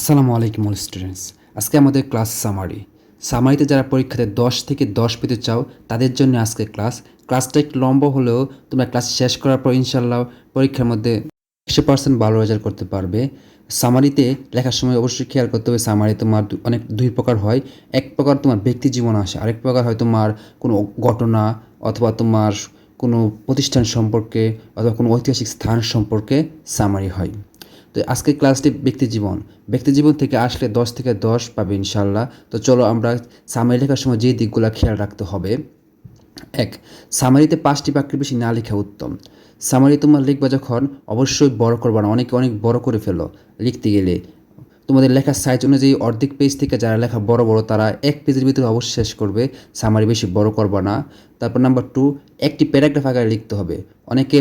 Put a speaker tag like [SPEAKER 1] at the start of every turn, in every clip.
[SPEAKER 1] আসসালামু আলাইকুম all students. আজকে আমাদের ক্লাস সামারিতে যারা পরীক্ষাতে 10 থেকে 10 পেতে চাও তাদের জন্য আজকে ক্লাসটা একটু লম্বা হলেও তোমরা ক্লাস শেষ করার পর ইনশাল্লাহ পরীক্ষার মধ্যে 100% ভালো রেজাল্ট করতে পারবে। সামারিতে লেখার সময় অবশ্যই খেয়াল করতে হবে সামারি তোমার অনেক দুই প্রকার হয়। এক প্রকার তোমার ব্যক্তি জীবন আসে, আরেক প্রকার হয় তোমার কোনো ঘটনা অথবা তোমার কোনো প্রতিষ্ঠান সম্পর্কে অথবা কোনো ঐতিহাসিক স্থান সম্পর্কে সামারি হয়। তো আজকের ক্লাসটি ব্যক্তিজীবন থেকে আসলে 10 থেকে 10 পাবে ইনশাল্লাহ। তো চলো আমরা সামারি লেখার সময় যে দিকগুলো খেয়াল রাখতে হবে। এক, সামারিতে 5টি বাক্যের বেশি না লেখা উত্তম। সামারি তোমার লিখবা যখন অবশ্যই বড় করবা না, অনেকে অনেক বড় করে ফেলো লিখতে গেলে। তোমাদের লেখার সাইজ অনুযায়ী অর্ধেক পেজ থেকে যারা লেখা বড় বড় তারা এক পেজের ভিতরে অবশ্যই শেষ করবে, সামারি বেশি বড় করবা না। তারপর নাম্বার 2, একটি প্যারাগ্রাফ আকারে লিখতে হবে। অনেকে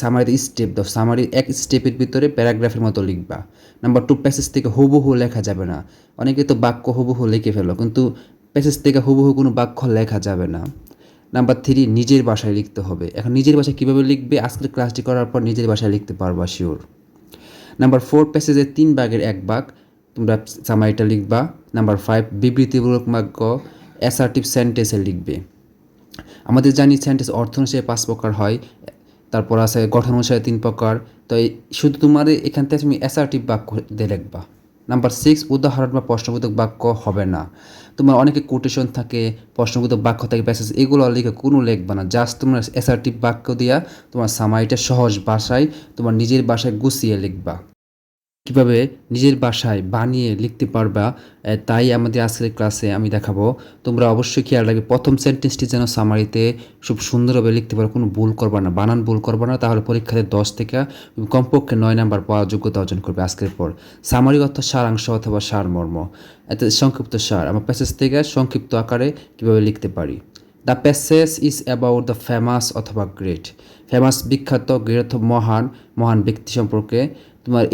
[SPEAKER 1] সামারিতে স্টেপ দাও, সামারি এক স্টেপের ভিতরে প্যারাগ্রাফের মতো লিখবা। নাম্বার 2, প্যাসেজ থেকে হুবহু লেখা যাবে না। অনেকে তো বাক্য হুবহু লিখে ফেলো, কিন্তু প্যাসেজ থেকে হুবহু কোনো বাক্য লেখা যাবে না। নাম্বার 3, নিজের ভাষায় লিখতে হবে। এখন নিজের ভাষায় কীভাবে লিখবে, আজকের ক্লাসটি করার পর নিজের ভাষায় লিখতে পারবা শিওর। নাম্বার 4, প্যাসেজের 3 ভাগের 1 ভাগ তোমরা সামারিটা লিখবা। নাম্বার 5, বিবৃতিমূলক বাক্য অ্যাসার্টিভ সেন্টেন্সে লিখবে। আমাদের জানি সেন্টেন্স অর্থ অনুসারে 5 প্রকার হয়, তারপর আছে গঠন অনুসারে 3 প্রকার। তো শুধু তোমার এখান থেকে তুমি অ্যাসার্টিভ বাক্য দিয়ে লিখবা। নাম্বার 6, উদাহরণ বা প্রশ্নবোধক বাক্য হবে না। তোমার অনেকে কোটেশন থাকে, প্রশ্নবোধক বাক্য থাকে, প্যাসেজ, এগুলো লিখে কোনো লিখবা না। জাস্ট তোমার অ্যাসার্টিভ বাক্য দিয়া তোমার সামারিটা সহজ ভাষায় তোমার নিজের ভাষায় গুছিয়ে লিখবা। কীভাবে নিজের বাসায় বানিয়ে লিখতে পারবা তাই আমাদের আজকের ক্লাসে আমি দেখাবো। তোমরা অবশ্যই খেয়াল রাখবে প্রথম সেন্টেন্সটি যেন সামারিতে খুব সুন্দরভাবে লিখতে পারো, কোনো ভুল করবা না, বানান ভুল করবা না, তাহলে পরীক্ষাতে 10 থেকে কমপক্ষে 9 নাম্বার পাওয়ার যোগ্যতা অর্জন করবে আজকের পর। সামারি অর্থ সারাংশ অথবা সারমর্ম, এতে সংক্ষিপ্ত সার। আমার প্যাসেজ থেকে সংক্ষিপ্ত আকারে কীভাবে লিখতে পারি। The passage is about the famous অথবা গ্রেট। ফেমাস বিখ্যাত, গ্রেট মহান, মহান ব্যক্তি সম্পর্কে তোমার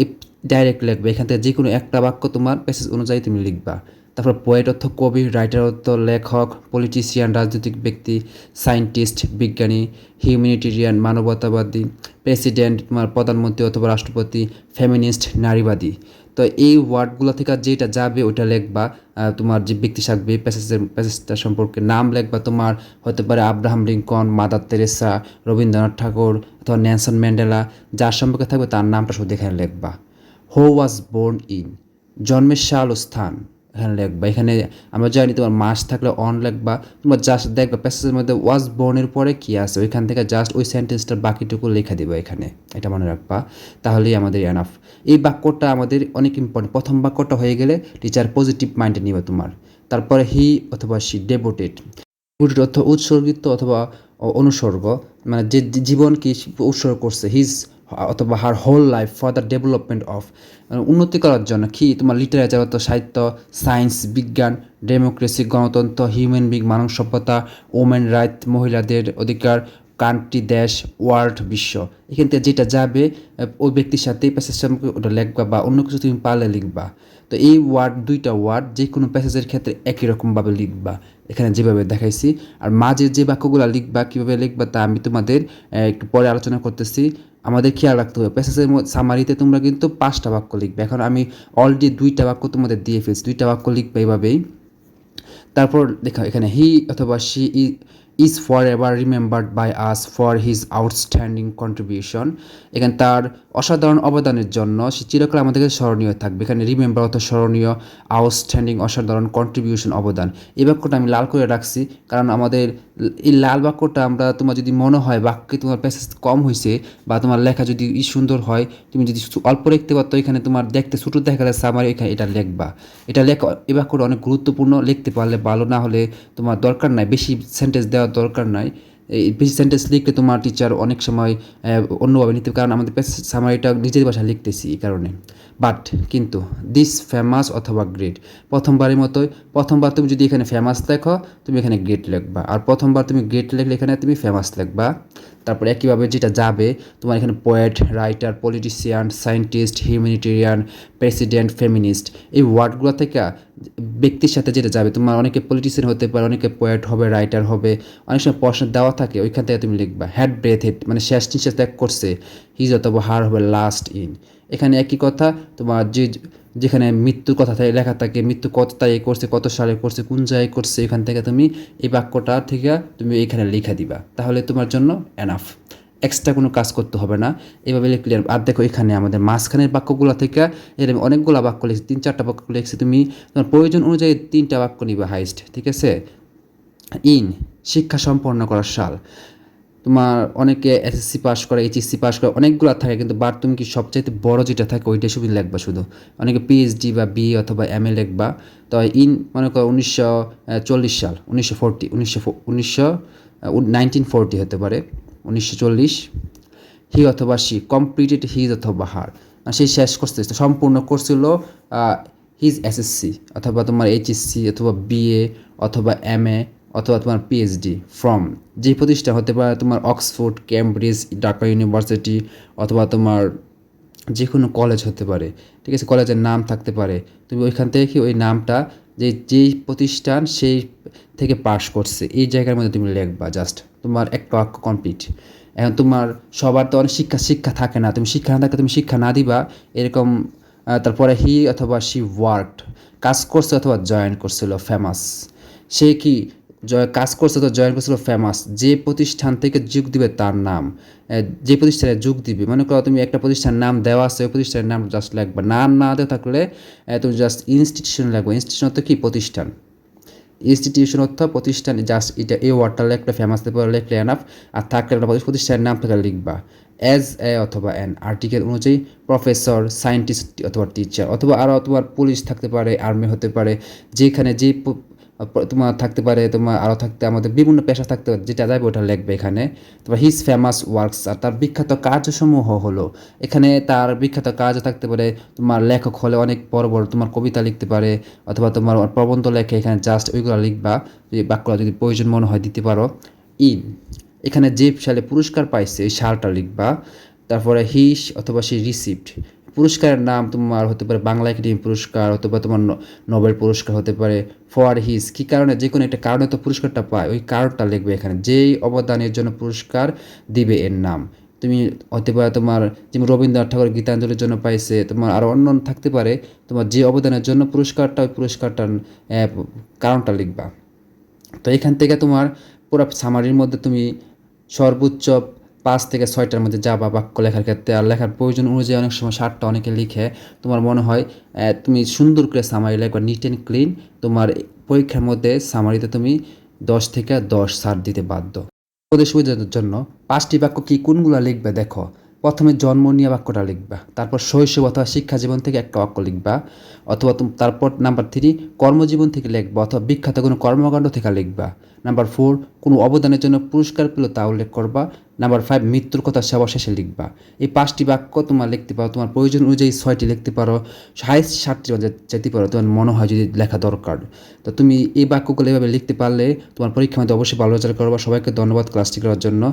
[SPEAKER 1] ডাইরেক্ট লিখবে। এখান থেকে যে কোনো একটা বাক্য তোমার প্যাসেজ অনুযায়ী তুমি লিখবা। তারপর পোয়েট অর্থ কবি, রাইটার অর্থ লেখক, পলিটিশিয়ান রাজনৈতিক ব্যক্তি, সায়েন্টিস্ট বিজ্ঞানী, হিউম্যানিটেরিয়ান মানবতাবাদী, প্রেসিডেন্ট তোমার প্রধানমন্ত্রী অথবা রাষ্ট্রপতি, ফেমিনিস্ট নারীবাদী। তো এই ওয়ার্ডগুলো থেকে যেটা যাবে ওইটা লিখবা। তোমার যে ব্যক্তি থাকবে প্যাসেজটা সম্পর্কে নাম লিখবা। তোমার হতে পারে Abraham Lincoln, Mother Teresa, Rabindranath Thakur অথবা নেলসন ম্যান্ডেলা, যার সম্পর্কে থাকবে তার নামটা শুধু এখানে লিখবা। হু ওয়াজ বোর্ন ইন, জন্মের সাল ও স্থান এখানে লিখবা। এখানে আমরা জানি তোমার মাস থাকলে অন লিখবা। তোমরা জাস্ট দেখবা প্যাসেজের মধ্যে ওয়াজ বোর্নের পরে কী আছে, ওইখান থেকে জাস্ট ওই সেন্টেন্সটার বাকিটুকু লেখা দেবো এখানে, এটা মনে রাখবা। তাহলেই আমাদের এনাফ। এই বাক্যটা আমাদের অনেক ইম্পর্টেন্ট। প্রথম বাক্যটা হয়ে গেলে টিচার পজিটিভ মাইন্ডে নিবে তোমার। তারপরে হি অথবা শি ডেভোটেড, ডেভোটেড অর্থ উৎসর্গিত অথবা অনুসর্গ, মানে যে জীবনকে উৎসর্গ করছে, হিজ অথবা her whole life for the development of, উন্নতি করার জন্য কি তোমার লিটারেচার অর্থ সাহিত্য, সায়েন্স, বিজ্ঞান, ডেমোক্রেসি গণতন্ত্র, হিউম্যান বিং মানব সভ্যতা, ওমেন রাইট মহিলাদের অধিকার, কান্ট্রি দেশ, ওয়ার্ল্ড বিশ্ব। এখান থেকে যেটা যাবে ওই ব্যক্তির সাথে প্যাসেজ সম্পর্কে ওটা লিখবা, বা অন্য কিছু তুমি পারলে লিখবা। তো এই দুইটা ওয়ার্ড যে কোনো প্যাসেজের ক্ষেত্রে একই রকমভাবে লিখবা, এখানে যেভাবে দেখাইছি। আর মাঝে যে বাক্যগুলো লিখবা কীভাবে লিখবা তা আমি তোমাদের একটু পরে আলোচনা করতেছি। আমাদের খেয়াল রাখতে হবে প্যাসেজের সামারিতে তোমরা কিন্তু 5টা বাক্য লিখবে। এখন আমি অলরেডি 2টা বাক্য তোমাদের দিয়ে ফেলছি, 2টা বাক্য লিখবে এইভাবেই। তারপর দেখো এখানে হি অথবা she is forever remembered by us for his outstanding contribution. এখানে তার অসাধারণ অবদানের জন্য সে চিরকাল আমাদের কাছে স্মরণীয় থাকবে। এখানে রিমেম্বার অর্থ স্মরণীয়, আউটস্ট্যান্ডিং অসাধারণ, কন্ট্রিবিউশন অবদান। এই বাক্যটা আমি লাল করে রাখছি কারণ আমাদের এই লাল বাক্যটা আমরা তোমার যদি মনে হয় বাক্যে তোমার প্যাসেজ কম হয়েছে বা তোমার লেখা যদি সুন্দর হয়, তুমি যদি অল্প লিখতে পারতো, এখানে তোমার দেখতে ছোটো দেখা গেলে সামারি এখানে এটা লিখবা। এটা লেখা এই বাক্যটা অনেক গুরুত্বপূর্ণ, লিখতে পারলে ভালো, না হলে তোমার দরকার নাই, বেশি সেন্টেন্স দেওয়ার দরকার নাই। এই বেশি সেন্টেন্স লিখলে তোমার টিচার অনেক সময় অন্যভাবে নিতে, কারণ আমাদের সামারিটা নিজের ভাষায় লিখতেছি এই কারণে। বাট কিন্তু দিস ফেমাস অথবা গ্রেট, প্রথমবারের মতোই প্রথমবার তুমি যদি এখানে ফেমাস লেখো তুমি এখানে গ্রেট লিখবা, আর প্রথমবার তুমি গ্রেট লিখলে এখানে তুমি ফেমাস লিখবা। তারপর একইভাবে যেটা যাবে তোমার এখানে poet, writer, politician, scientist, humanitarian, president, feminist, এই ওয়ার্ডগুলো থেকে ব্যক্তির সাথে যেটা যাবে, তোমার অনেকে পলিটিশিয়ান হতে পারে, অনেকে পোয়েট হবে, রাইটার হবে, অনেক সময় প্রশ্ন দেওয়া থাকে, ওইখান থেকে তুমি লিখবা হ্যাড ব্রেথ হেড, মানে শেষ নিঃশ্বাস ত্যাগ করছে, হিজ অথবা হার হবে লাস্ট ইন। এখানে একই কথা, তোমার যে যেখানে মৃত্যুর কথা থাকে লেখা থাকে, মৃত্যু কত তারিখে করছে, কত সালে করছে, কোন জায়গায় করছে, এখান থেকে তুমি এই বাক্যটা থেকে তুমি এখানে লিখে দিবা, তাহলে তোমার জন্য এনাফ, এক্সট্রা কোনো কাজ করতে হবে না। এভাবে লিখলে আর দেখো এখানে আমাদের মাঝখানের বাক্যগুলো থেকে এর আমি অনেকগুলো বাক্য লিখছি, 3-4টা বাক্য লিখছি, তুমি তোমার প্রয়োজন অনুযায়ী 3টা বাক্য নিবা হাইস্ট, ঠিক আছে। ইন, শিক্ষা সম্পন্ন করার সাল, তোমার অনেকে এসএসসি পাস করে, এইচএসসি পাস করে, অনেকগুলো থাকে, কিন্তু বাট তুমি কি সবচাইতে বড় যেটা থাকে ওইটাই শুধু লিখবা শুধু। অনেকে পিএইচডি বা বিএ অথবা এমএ লিখবা। তো ইন মনে করো 1940 সাল, 1940 হতে পারে, 1940। হি অথবা সি কমপ্লিটেড হিজ অথবা হার, সে শেষ করছে, সম্পূর্ণ করছিল হিজ এসএসসি অথবা তোমার এইচএসসি অথবা বিএ অথবা এমএ অথবা তোমার পিএইচডি ফ্রম, যে প্রতিষ্ঠান হতে পারে তোমার অক্সফোর্ড, ক্যামব্রিজ, ঢাকা ইউনিভার্সিটি অথবা তোমার যে কোনো কলেজ হতে পারে, ঠিক আছে, কলেজের নাম থাকতে পারে, তুমি ওইখান থেকে ওই নামটা যেই প্রতিষ্ঠান সেই থেকে পাস করছে এই জায়গার মধ্যে তুমি লিখবা, জাস্ট তোমার একটা বাক্য কমপ্লিট। এখন তোমার সবার তো অনেক শিক্ষা থাকে না, তুমি শিক্ষা না থাকলে তুমি শিক্ষা না দিবা এরকম। তারপরে হি অথবা শি ওয়ার্কড, কাজ করছে অথবা জয়েন করছিল, ফেমাস, সে কি কাজ করছে তো জয়েন করছিল, ফেমাস, যে প্রতিষ্ঠান থেকে যোগ দিবে তার নাম, যে প্রতিষ্ঠানে যোগ দিবে, মনে করো তুমি একটা প্রতিষ্ঠানের নাম দেওয়া আছে, ওই প্রতিষ্ঠানের নাম জাস্ট লিখবা, নাম না দেওয়া থাকলে তুমি জাস্ট ইনস্টিটিউশন লিখবা, ইনস্টিটিউশন অর্থ কি প্রতিষ্ঠান, ইনস্টিটিউশন অর্থ প্রতিষ্ঠান, জাস্ট এটা এই ওয়ার্ডটা লিখলে ফেমাস পরে লিখলে এনাফ। আর থাকলে একটা প্রতিষ্ঠানের নাম থেকে লিখবা, অ্যাজ এ অথবা অ্যান, আর্টিকেল অনুযায়ী প্রফেসর, সায়েন্টিস্ট অথবা টিচার, অথবা আরও তোমার পুলিশ থাকতে পারে, আর্মি হতে পারে, যেখানে যে তোমার থাকতে পারে, তোমার আরও থাকতে আমাদের বিভিন্ন পেশা থাকতে পারে, যেটা যাবে ওটা লিখবে এখানে। তারপর হিজ ফেমাস ওয়ার্কস, আর তার বিখ্যাত কাজসমূহ হলো, এখানে তার বিখ্যাত কাজও থাকতে পারে, তোমার লেখক হলে অনেক বড় বড় তোমার কবিতা লিখতে পারে অথবা তোমার প্রবন্ধ লেখে, এখানে জাস্ট ওইগুলো লিখবা, যে বাক্যটা যদি প্রয়োজন মনে হয় দিতে পারো। ইন, এখানে যে সালে পুরস্কার পাইছে এই সালটা লিখবা। তারপরে হিস অথবা সে রিসিপ্ট, পুরস্কারের নাম তোমার হতে পারে বাংলা একাডেমি পুরস্কার অথবা তোমার নোবেল পুরস্কার হতে পারে। ফর হিস, কী কারণে, যে কোনো একটা কারণে তো পুরস্কারটা পায়, ওই কারণটা লিখবে এখানে, যেই অবদানের জন্য পুরস্কার দিবে এর নাম। তুমি হতে পারে তোমার যেমন রবীন্দ্রনাথ ঠাকুর গীতাঞ্জলির জন্য পাইছে, তোমার আরও অন্য থাকতে পারে, তোমার যে অবদানের জন্য পুরস্কারটা, ওই পুরস্কারটার কারণটা লিখবা। তো এখান থেকে তোমার পুরো সামারির মধ্যে তুমি সর্বোচ্চ 5 থেকে 6টার মধ্যে যাবা বাক্য লেখার ক্ষেত্রে। আর লেখার প্রয়োজন অনুযায়ী অনেক সময় 7টা অনেকে লিখে, তোমার মনে হয় তুমি সুন্দর করে সামারি লেখবা, নিট অ্যান্ড ক্লিন, তোমার পরীক্ষার মধ্যে সামারিতে তুমি 10 থেকে 10 ছাড় দিতে বাধ্য। তোমাদের সুবিধার জন্য 5টি বাক্য কি কোনগুলো লিখবে দেখো। প্রথমে জন্ম নিয়ে বাক্যটা লিখবা, তারপর শৈশব অথবা শিক্ষা জীবন থেকে একটা বাক্য লিখবা, অথবা তারপর নাম্বার 3 কর্মজীবন থেকে লিখবা অথবা বিখ্যাত কোনো কর্মকাণ্ড থেকে লিখবা। নাম্বার 4 কোনো অবদানের জন্য পুরস্কার পেল তা উল্লেখ করবা। নাম্বার 5 মৃত্যুর কথা সবার শেষে লিখবা। এই 5টি বাক্য তোমার লিখতে পারো, তোমার প্রয়োজন অনুযায়ী 6টি লিখতে পারো, হাইস্ট 7টি যেতে পারো তোমার মনে হয় যদি লেখা দরকার। তো তুমি এই বাক্যগুলো এভাবে লিখতে পারলে তোমার পরীক্ষার মধ্যে অবশ্যই ভালো রেজাল্ট করবা। সবাইকে ধন্যবাদ ক্লাসটি করার জন্য।